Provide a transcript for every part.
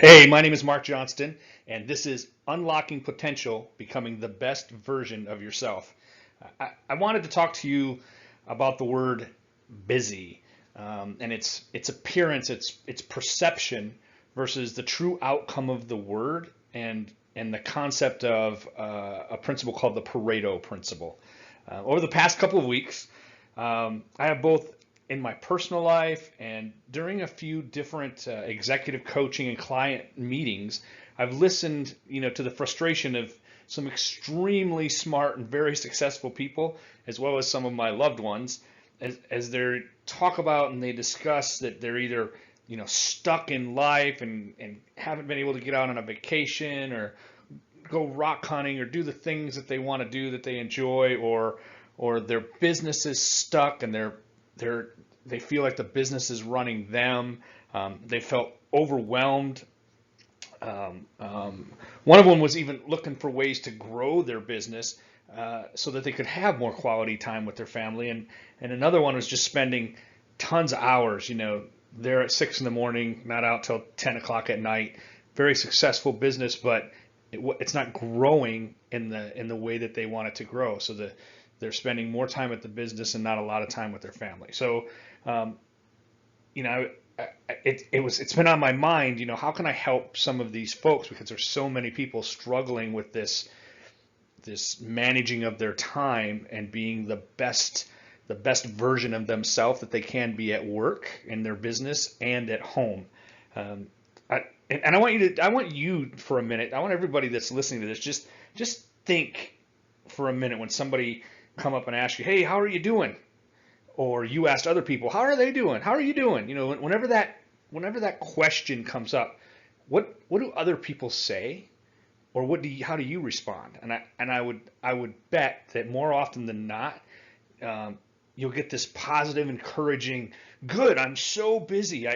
Hey, my name is Mark Johnston, and this is Unlocking Potential, Becoming the Best Version of Yourself. I wanted to talk to you about the word busy and its appearance, its perception versus the true outcome of the word and the concept of a principle called the Pareto Principle. Over the past couple of weeks, I have both in my personal life and during a few different executive coaching and client meetings, I've listened, to the frustration of some extremely smart and very successful people, as well as some of my loved ones, as they talk about and they discuss that they're either, stuck in life and haven't been able to get out on a vacation or go rock hunting or do the things that they want to do that they enjoy, or their business is stuck and they feel like the business is running them. They felt overwhelmed. One of them was even looking for ways to grow their business so that they could have more quality time with their family. And another one was just spending tons of hours, there at 6 in the morning, not out till 10 o'clock at night. Very successful business, but it's not growing in the way that they want it to grow. So they're spending more time at the business and not a lot of time with their family. So, um, you know, it's been on my mind. How can I help some of these folks, because there's so many people struggling with this managing of their time and being the best version of themselves that they can be at work, in their business, and at home. Um, and I want you for a minute. I want everybody that's listening to this just think for a minute when somebody come up and ask you, "Hey, how are you doing?" Or you asked other people, "How are they doing? How are you doing?" Whenever that question comes up, what do other people say, or how do you respond? And I would bet that more often than not, you'll get this positive, encouraging, "Good, I'm so busy."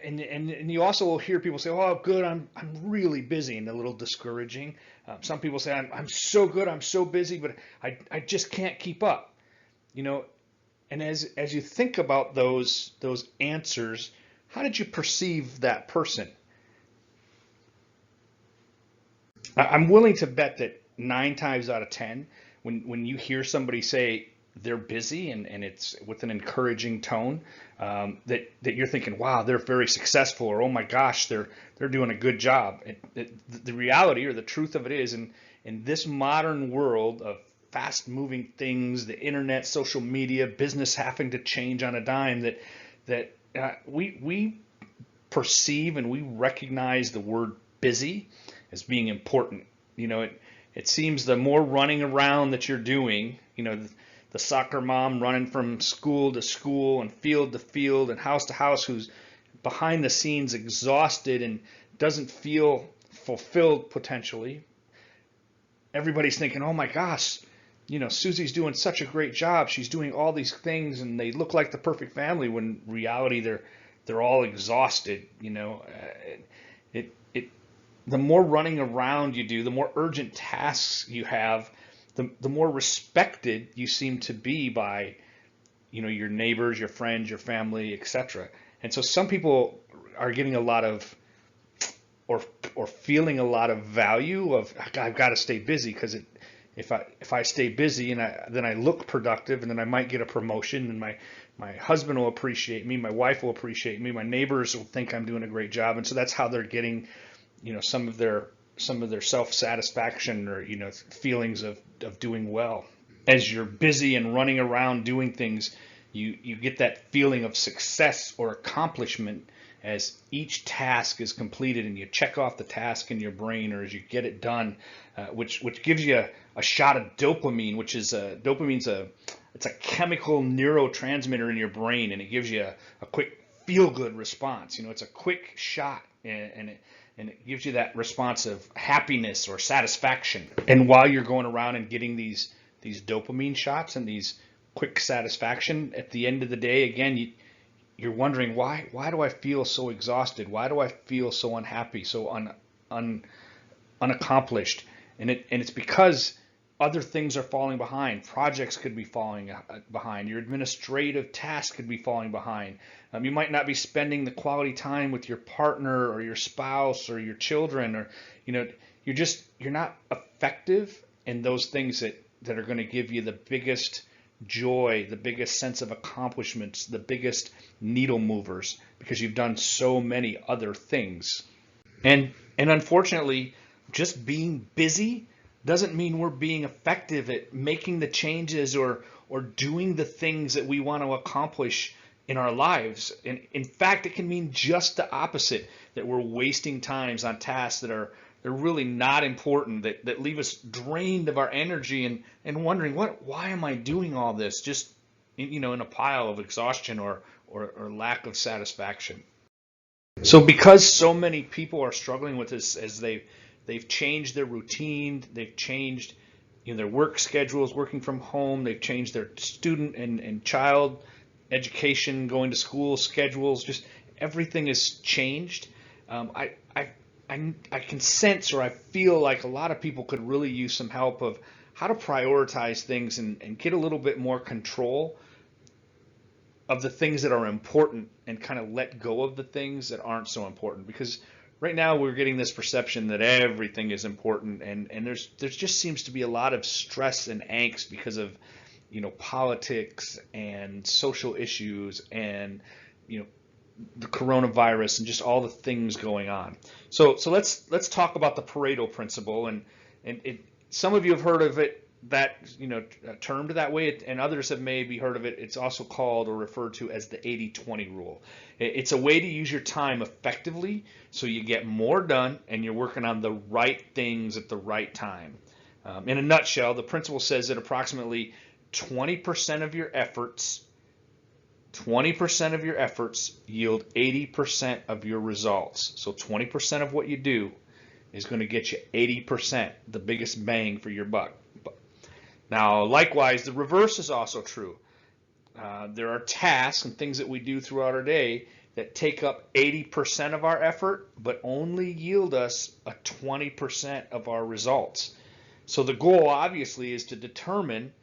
And you also will hear people say, "Oh, good, I'm really busy," and a little discouraging. Some people say, "I'm so good, I'm so busy, but I just can't keep up." You know, and as you think about those answers, how did you perceive that person? I'm willing to bet that 9 times out of 10, when you hear somebody say they're busy and it's with an encouraging tone, that you're thinking, "Wow, they're very successful," or, "Oh my gosh, they're doing a good job." The reality or the truth of it is, in this modern world of fast moving things, the internet, social media, business having to change on a dime, that we perceive and we recognize the word busy as being important. It seems the more running around that you're doing, the soccer mom running from school to school and field to field and house to house, who's behind the scenes exhausted and doesn't feel fulfilled potentially. Everybody's thinking, "Oh my gosh, Susie's doing such a great job. She's doing all these things and they look like the perfect family," when in reality they're all exhausted. It The more running around you do, the more urgent tasks you have, the more respected you seem to be by, your neighbors, your friends, your family, etc. And so some people are getting a lot of, or feeling a lot of value of, "I've got to stay busy because if I stay busy and then I look productive and then I might get a promotion and my husband will appreciate me, my wife will appreciate me, my neighbors will think I'm doing a great job." And so that's how they're getting, some of their self-satisfaction, or feelings of doing well. As you're busy and running around doing things, you get that feeling of success or accomplishment as each task is completed and you check off the task in your brain, or as you get it done, which gives you a shot of dopamine, which is dopamine's it's a chemical neurotransmitter in your brain, and it gives you a quick feel good response. It's a quick shot, and it gives you that response of happiness or satisfaction. And while you're going around and getting these dopamine shots and these quick satisfaction, at the end of the day, again, you're wondering, why do I feel so exhausted? Why do I feel so unhappy, so unaccomplished? And it's because other things are falling behind. Projects could be falling behind. Your administrative tasks could be falling behind. You might not be spending the quality time with your partner or your spouse or your children, or you know, you're not effective in those things that are going to give you the biggest joy, the biggest sense of accomplishments, the biggest needle movers, because you've done so many other things. And unfortunately, just being busy doesn't mean we're being effective at making the changes or doing the things that we want to accomplish in our lives. And in fact, it can mean just the opposite, that we're wasting times on tasks they're really not important, that leave us drained of our energy and wondering, why am I doing all this? Just in a pile of exhaustion or lack of satisfaction. So because so many people are struggling with this, as they've changed their routine, they've changed their work schedules, working from home, they've changed their student and child education, going to school schedules, just everything has changed. I can sense, or I feel like a lot of people could really use some help of how to prioritize things and get a little bit more control of the things that are important and kind of let go of the things that aren't so important. Because right now we're getting this perception that everything is important, and there's just seems to be a lot of stress and angst because of politics and social issues and the coronavirus and just all the things going on. So let's talk about the Pareto Principle, and some of you have heard of it, that termed that way, and others have maybe heard of it. It's also called or referred to as the 80-20 rule. It's a way to use your time effectively so you get more done and you're working on the right things at the right time. In a nutshell, the principle says that approximately 20% of your efforts yield 80% of your results. So 20% of what you do is going to get you 80%, the biggest bang for your buck. Now, likewise, the reverse is also true. There are tasks and things that we do throughout our day that take up 80% of our effort, but only yield us a 20% of our results. So the goal, obviously, is to determine,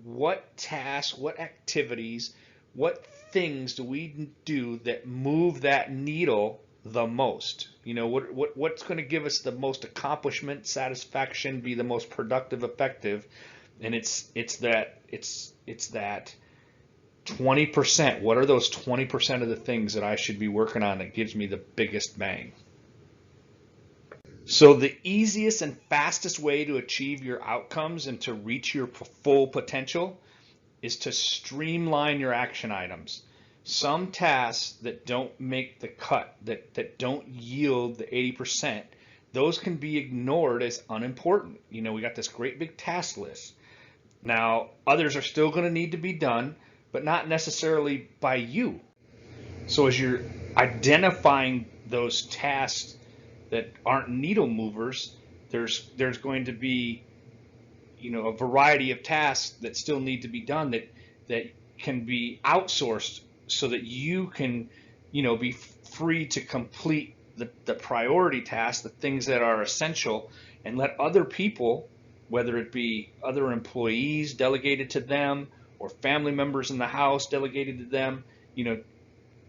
what tasks, what activities, what things do we do that move that needle the most? What's going to give us the most accomplishment, satisfaction, be the most productive, effective? And it's that 20%. What are those 20% of the things that I should be working on that gives me the biggest bang? So the easiest and fastest way to achieve your outcomes and to reach your full potential is to streamline your action items. Some tasks that don't make the cut, that don't yield the 80%, those can be ignored as unimportant. We got this great big task list. Now, others are still going to need to be done, but not necessarily by you. So as you're identifying those tasks that aren't needle movers, there's going to be a variety of tasks that still need to be done that can be outsourced so that you can be free to complete the priority tasks, the things that are essential, and let other people, whether it be other employees delegated to them or family members in the house delegated to them,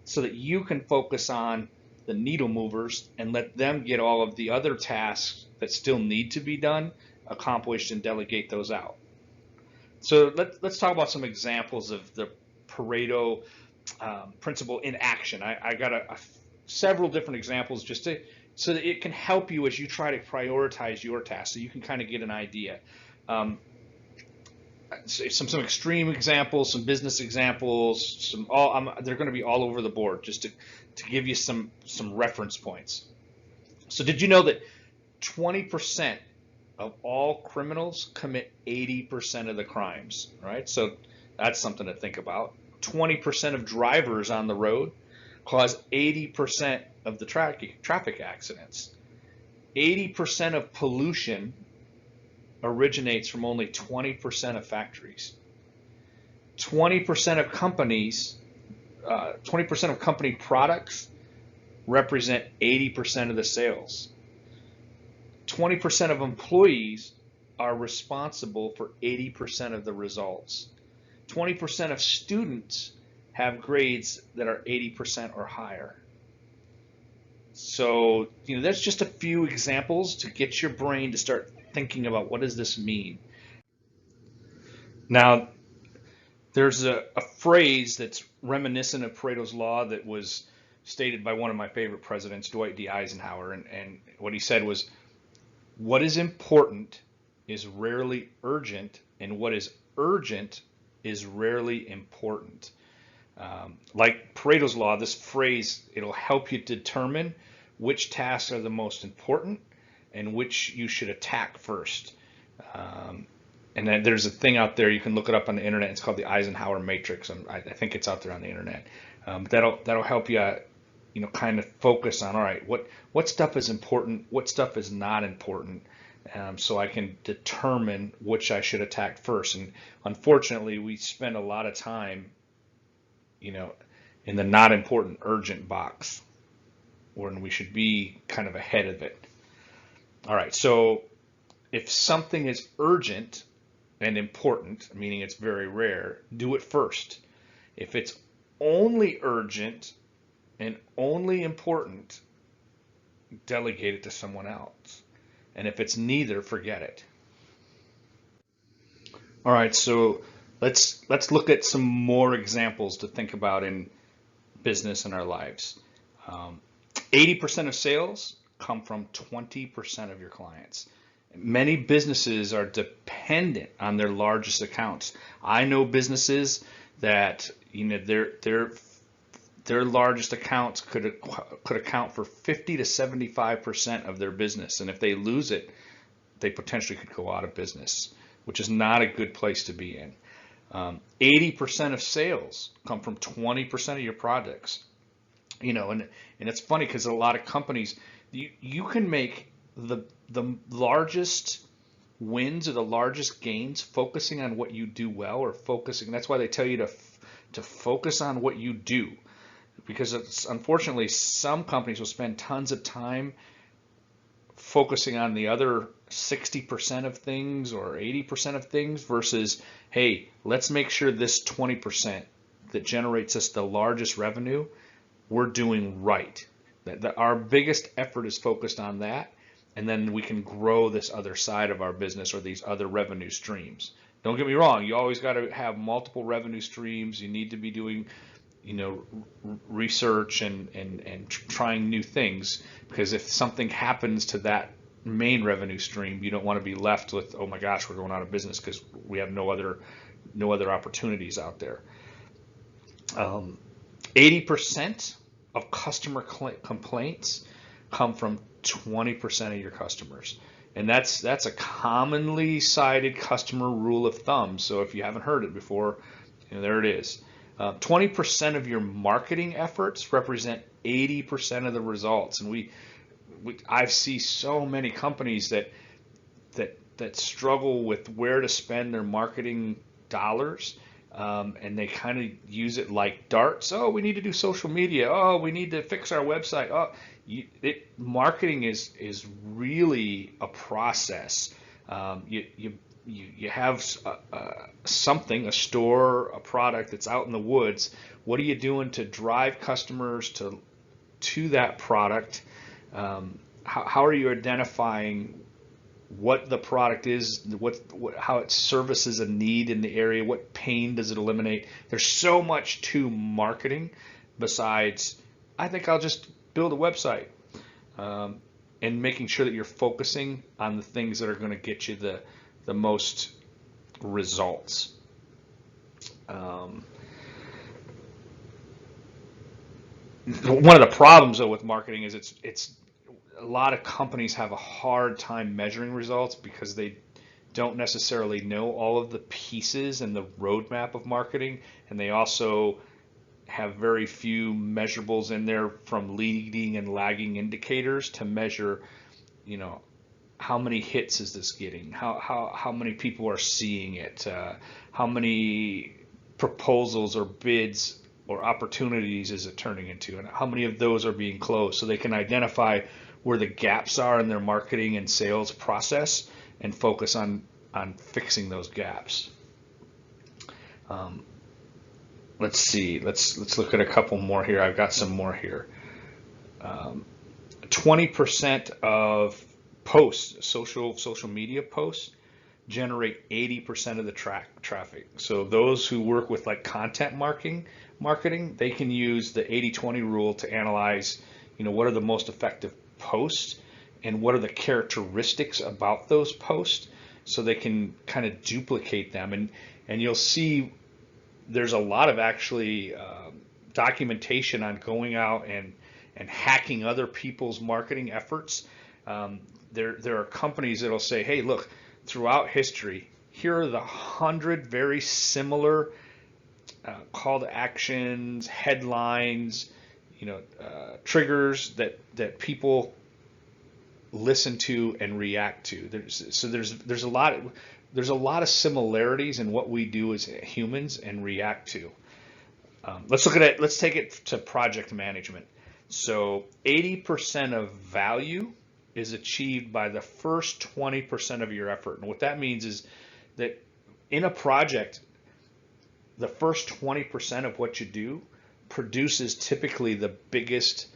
so that you can focus on the needle movers and let them get all of the other tasks that still need to be done accomplished and delegate those out. So let's talk about some examples of the Pareto principle in action. I got several different examples so that it can help you as you try to prioritize your tasks, so you can kind of get an idea. Some extreme examples, some business examples, they're going to be all over the board, just to give you some reference points. So did you know that 20% of all criminals commit 80% of the crimes, right? So that's something to think about. 20% of drivers on the road cause 80% of the traffic accidents. 80% of pollution originates from only 20% of factories. 20% of companies, 20% of company products represent 80% of the sales. 20% of employees are responsible for 80% of the results. 20% of students have grades that are 80% or higher. So, that's just a few examples to get your brain to start thinking about what does this mean. Now, there's a phrase that's reminiscent of Pareto's law that was stated by one of my favorite presidents, Dwight D. Eisenhower. And what he said was, what is important is rarely urgent, and what is urgent is rarely important. Like Pareto's law, this phrase, it'll help you determine which tasks are the most important and which you should attack first. And then there's a thing out there, you can look it up on the internet. It's called the Eisenhower Matrix. I think it's out there on the internet. That'll help you, kind of focus on, all right, what stuff is important, what stuff is not important, so I can determine which I should attack first. And unfortunately, we spend a lot of time, in the not important urgent box, when we should be kind of ahead of it. All right, so if something is urgent and important, meaning it's very rare, do it first. If it's only urgent and only important, delegate it to someone else. And if it's neither, forget it. All right, so let's look at some more examples to think about in business and our lives. 80% of sales come from 20% of your clients. Many businesses are dependent on their largest accounts. I know businesses that their largest accounts could account for 50 to 75% of their business, and if they lose it, they potentially could go out of business, which is not a good place to be in. 80% of sales come from 20% of your products. And it's funny because a lot of companies, you can make the largest wins or the largest gains focusing on what you do well, or focusing. That's why they tell you to focus on what you do, because unfortunately some companies will spend tons of time focusing on the other 60% of things or 80% of things versus, hey, let's make sure this 20% that generates us the largest revenue, we're doing right. That our biggest effort is focused on that, and then we can grow this other side of our business or these other revenue streams. Don't get me wrong, you always got to have multiple revenue streams. You need to be doing, research and trying new things, because if something happens to that main revenue stream, you don't want to be left with, oh my gosh, we're going out of business because we have no other opportunities out there. 80% of customer complaints come from 20% of your customers. And that's a commonly cited customer rule of thumb. So if you haven't heard it before, there it is. 20% of your marketing efforts represent 80% of the results. And I see so many companies that struggle with where to spend their marketing dollars. And they kind of use it like darts. Oh, we need to do social media. Oh, we need to fix our website. Oh, marketing is really a process. You have something, a store, a product that's out in the woods. What are you doing to drive customers to that product? How are you identifying what the product is, how it services a need in the area, what pain does it eliminate? There's so much to marketing besides, I think I'll just build a website, and making sure that you're focusing on the things that are going to get you the most results. One of the problems though with marketing is it's a lot of companies have a hard time measuring results because they don't necessarily know all of the pieces and the roadmap of marketing, and they also have very few measurables in there from leading and lagging indicators to measure, how many hits is this getting? How many people are seeing it? How many proposals or bids or opportunities is it turning into? And how many of those are being closed? So they can identify where the gaps are in their marketing and sales process, and focus on fixing those gaps. Um, let's see. Let's look at a couple more here. I've got some more here. 20% of posts, social media posts, generate 80% of the traffic. So those who work with like content marketing, they can use the 80-20 rule to analyze, what are the most effective posts and what are the characteristics about those posts, so they can kind of duplicate them. And you'll see there's a lot of actually documentation on going out and hacking other people's marketing efforts. There are companies that'll say, hey, look, throughout history, here are the 100 very similar call to actions, headlines, triggers that people listen to and react to. There's a lot of similarities in what we do as humans and react to. Let's look at it. Let's take it to project management. So 80% of value is achieved by the first 20% of your effort. And what that means is that in a project, the first 20% of what you do produces typically the biggest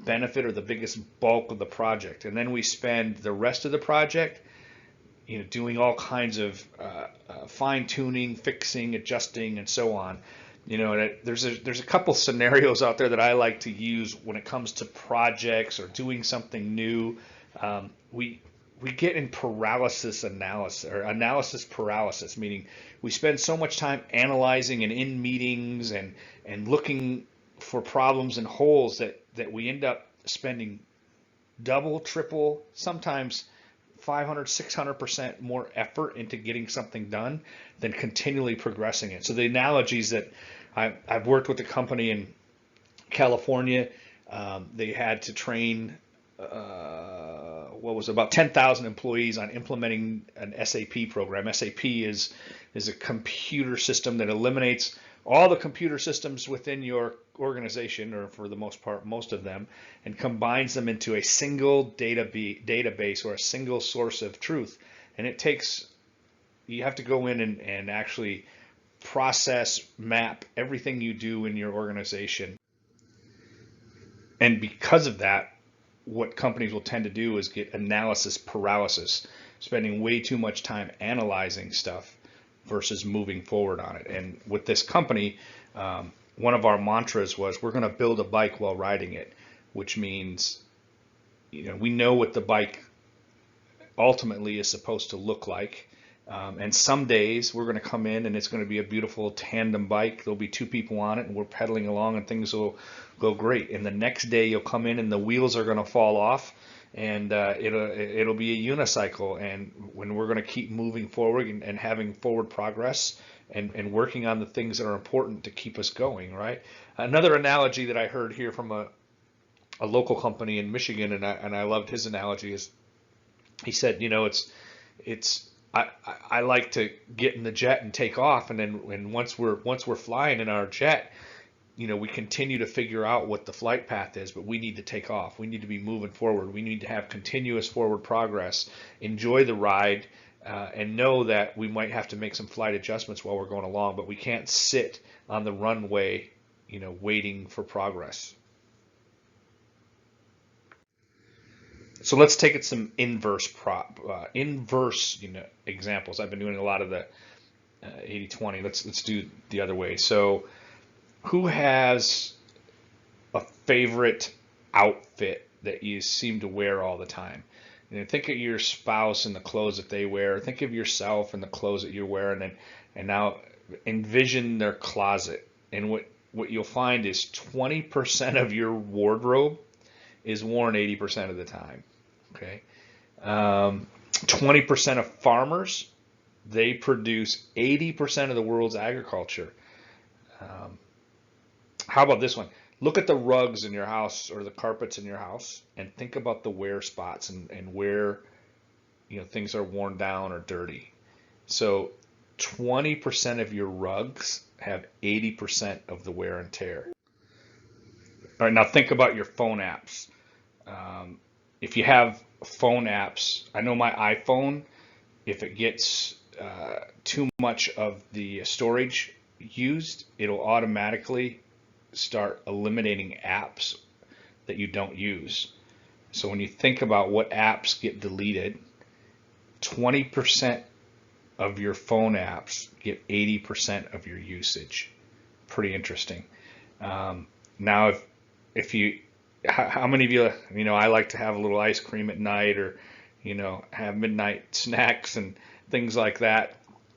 benefit or the biggest bulk of the project. And then we spend the rest of the project, doing all kinds of fine tuning, fixing, adjusting, and so on. There's a couple scenarios out there that I like to use when it comes to projects or doing something new. We get in paralysis analysis, or analysis paralysis, meaning we spend so much time analyzing and in meetings and looking for problems and holes that we end up spending double, triple, sometimes 500, 600% more effort into getting something done than continually progressing it. So the analogies that I've worked with a company in California, they had to train about 10,000 employees on implementing an SAP program. SAP is a computer system that eliminates all the computer systems within your organization, or for the most part, most of them, and combines them into a single database or a single source of truth. And you have to go in and actually process, map everything you do in your organization. And because of that, what companies will tend to do is get analysis paralysis, spending way too much time analyzing stuff versus moving forward on it. And with this company, one of our mantras was, we're going to build a bike while riding it, which means, we know what the bike ultimately is supposed to look like. And some days we're going to come in and it's going to be a beautiful tandem bike. There'll be two people on it and we're pedaling along and things will go great. And the next day you'll come in and the wheels are going to fall off, and it'll be a unicycle. And when we're going to keep moving forward and having forward progress and working on the things that are important to keep us going, right? Another analogy that I heard here from a local company in Michigan, and I loved his analogy, is he said, I like to get in the jet and take off, and then once we're flying in our jet, we continue to figure out what the flight path is, but we need to take off. We need to be moving forward. We need to have continuous forward progress, enjoy the ride, and know that we might have to make some flight adjustments while we're going along, but we can't sit on the runway, waiting for progress. So let's take it some inverse examples. I've been doing a lot of the 80-20. Let's do the other way. So who has a favorite outfit that you seem to wear all the time? Think of your spouse and the clothes that they wear. Think of yourself and the clothes that you're wearing, and now envision their closet. And what you'll find is 20% of your wardrobe is worn 80% of the time. Okay, 20% of farmers, they produce 80% of the world's agriculture. How about this one? Look at the rugs in your house or the carpets in your house, and think about the wear spots and where things are worn down or dirty. So 20% of your rugs have 80% of the wear and tear. All right, now think about your phone apps. If you have phone apps, I know my iPhone if it gets too much of the storage used, it'll automatically start eliminating apps that you don't use. So when you think about what apps get deleted, 20% of your phone apps get 80% of your usage. Pretty interesting. Now, if you, how many of you, I like to have a little ice cream at night, or, have midnight snacks and things like that.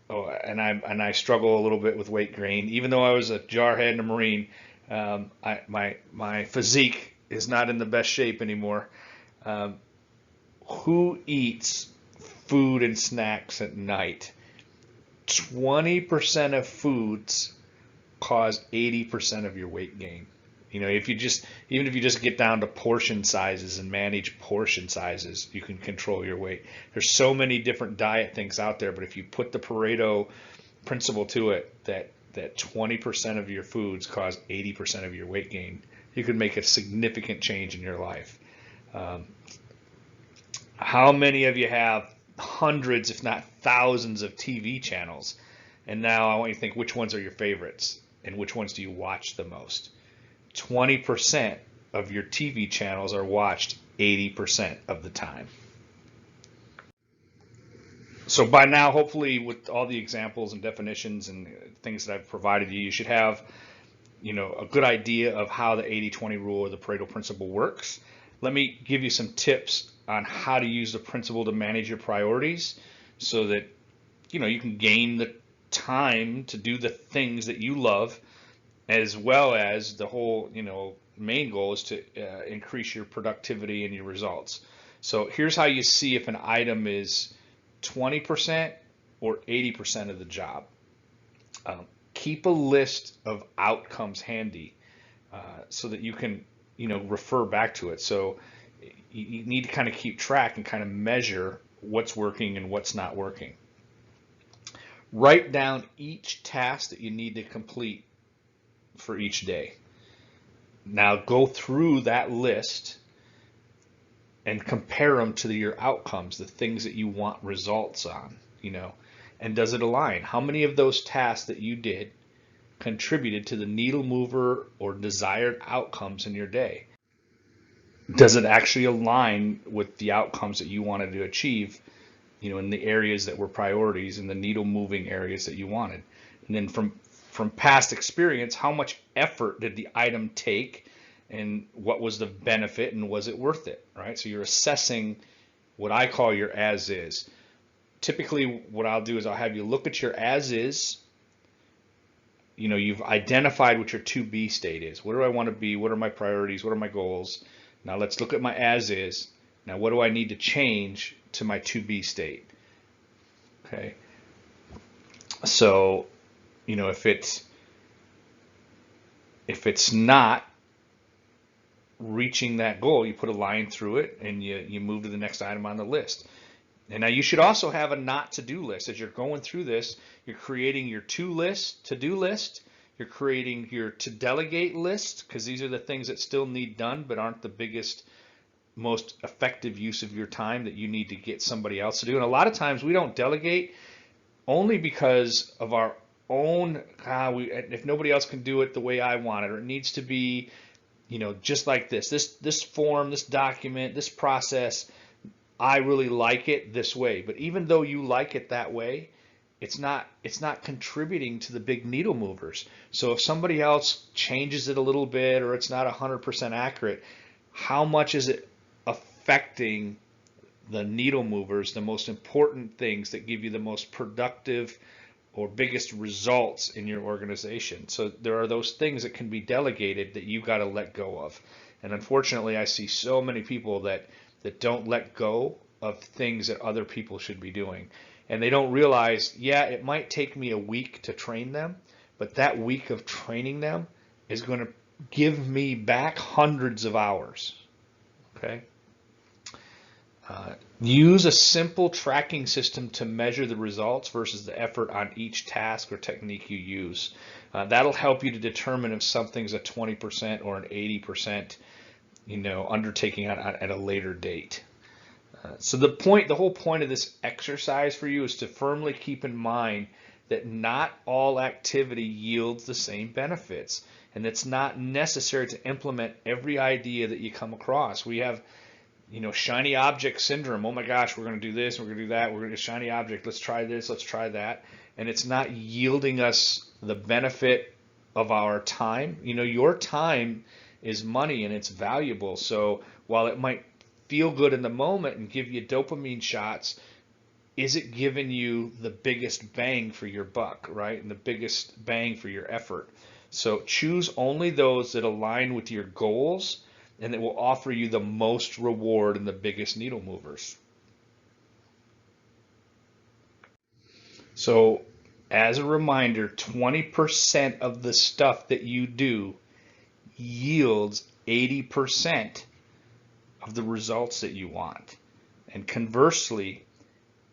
Oh, and I struggle a little bit with weight gain, even though I was a jarhead and a Marine. My physique is not in the best shape anymore. Who eats food and snacks at night? 20% of foods cause 80% of your weight gain. Even if you just get down to portion sizes and manage portion sizes, you can control your weight. There's so many different diet things out there, but if you put the Pareto principle to it, that 20% of your foods cause 80% of your weight gain, you can make a significant change in your life. How many of you have hundreds, if not thousands, of TV channels? And now I want you to think, which ones are your favorites and which ones do you watch the most? 20% of your TV channels are watched 80% of the time. So by now, hopefully, with all the examples and definitions and things that I've provided you, you should have, a good idea of how the 80-20 rule or the Pareto principle works. Let me give you some tips on how to use the principle to manage your priorities so that, you can gain the time to do the things that you love, as well as the whole, main goal is to increase your productivity and your results. So here's how you see if an item is 20% or 80% of the job. Keep a list of outcomes handy so that you can, refer back to it. So you need to kind of keep track and kind of measure what's working and what's not working. Write down each task that you need to complete for each day. Now go through that list and compare them to your outcomes, the things that you want results on, and does it align? How many of those tasks that you did contributed to the needle mover or desired outcomes in your day? Does it actually align with the outcomes that you wanted to achieve, in the areas that were priorities, in the needle moving areas that you wanted? And then from past experience, how much effort did the item take and what was the benefit and was it worth it, right? So you're assessing what I call your as is. Typically what I'll do is I'll have you look at your as is. You've identified what your to be state is. Where do I want to be? What are my priorities? What are my goals? Now let's look at my as is. Now what do I need to change to my to be state? Okay. So, if it's not reaching that goal, you put a line through it and you move to the next item on the list. And now you should also have a not to do list. As you're going through this, you're creating your to do list. You're creating your to delegate list, because these are the things that still need done but aren't the biggest, most effective use of your time that you need to get somebody else to do. And a lot of times we don't delegate only because of our own, if nobody else can do it the way I want it, or it needs to be, just like this form, this document, this process, I really like it this way. But even though you like it that way, it's not contributing to the big needle movers. So if somebody else changes it a little bit, or it's not 100% accurate, how much is it affecting the needle movers, the most important things that give you the most productive or biggest results in your organization? So there are those things that can be delegated that you got to let go of. And unfortunately, I see so many people that don't let go of things that other people should be doing. And they don't realize, it might take me a week to train them, but that week of training them is going to give me back hundreds of hours. Okay. Use a simple tracking system to measure the results versus the effort on each task or technique you use. That'll help you to determine if something's a 20% or an 80%, undertaking at a later date. So the whole point of this exercise for you is to firmly keep in mind that not all activity yields the same benefits, and it's not necessary to implement every idea that you come across. We have, shiny object syndrome. Oh my gosh, we're going to do this, we're going to do that, we're going to do shiny object. Let's try this, let's try that, and it's not yielding us the benefit of our time. Your time is money and it's valuable. So while it might feel good in the moment and give you dopamine shots, is it giving you the biggest bang for your buck, right? And the biggest bang for your effort. So choose only those that align with your goals and that will offer you the most reward and the biggest needle movers. So as a reminder, 20% of the stuff that you do yields 80% of the results that you want. And conversely,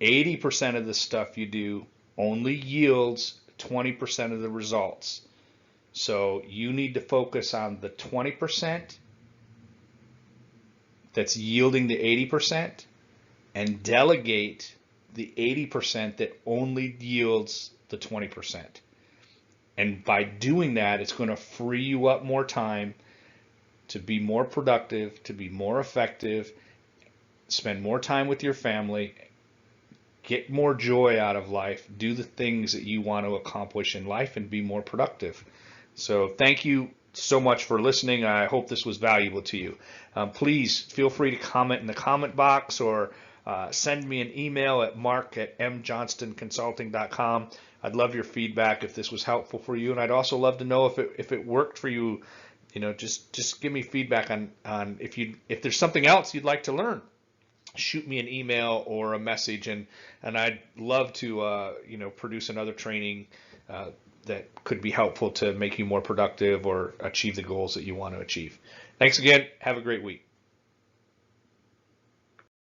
80% of the stuff you do only yields 20% of the results. So you need to focus on the 20% that's yielding the 80% and delegate the 80% that only yields the 20%. And by doing that, it's going to free you up more time to be more productive, to be more effective, spend more time with your family, get more joy out of life, do the things that you want to accomplish in life, and be more productive. So thank you so much for listening. I hope this was valuable to you. Please feel free to comment in the comment box or send me an email at mark@mjohnstonconsulting.com. I'd love your feedback if this was helpful for you, and I'd also love to know if it worked for you. Just give me feedback on if there's something else you'd like to learn. Shoot me an email or a message, and I'd love to produce another training that could be helpful to make you more productive or achieve the goals that you want to achieve. Thanks again. Have a great week.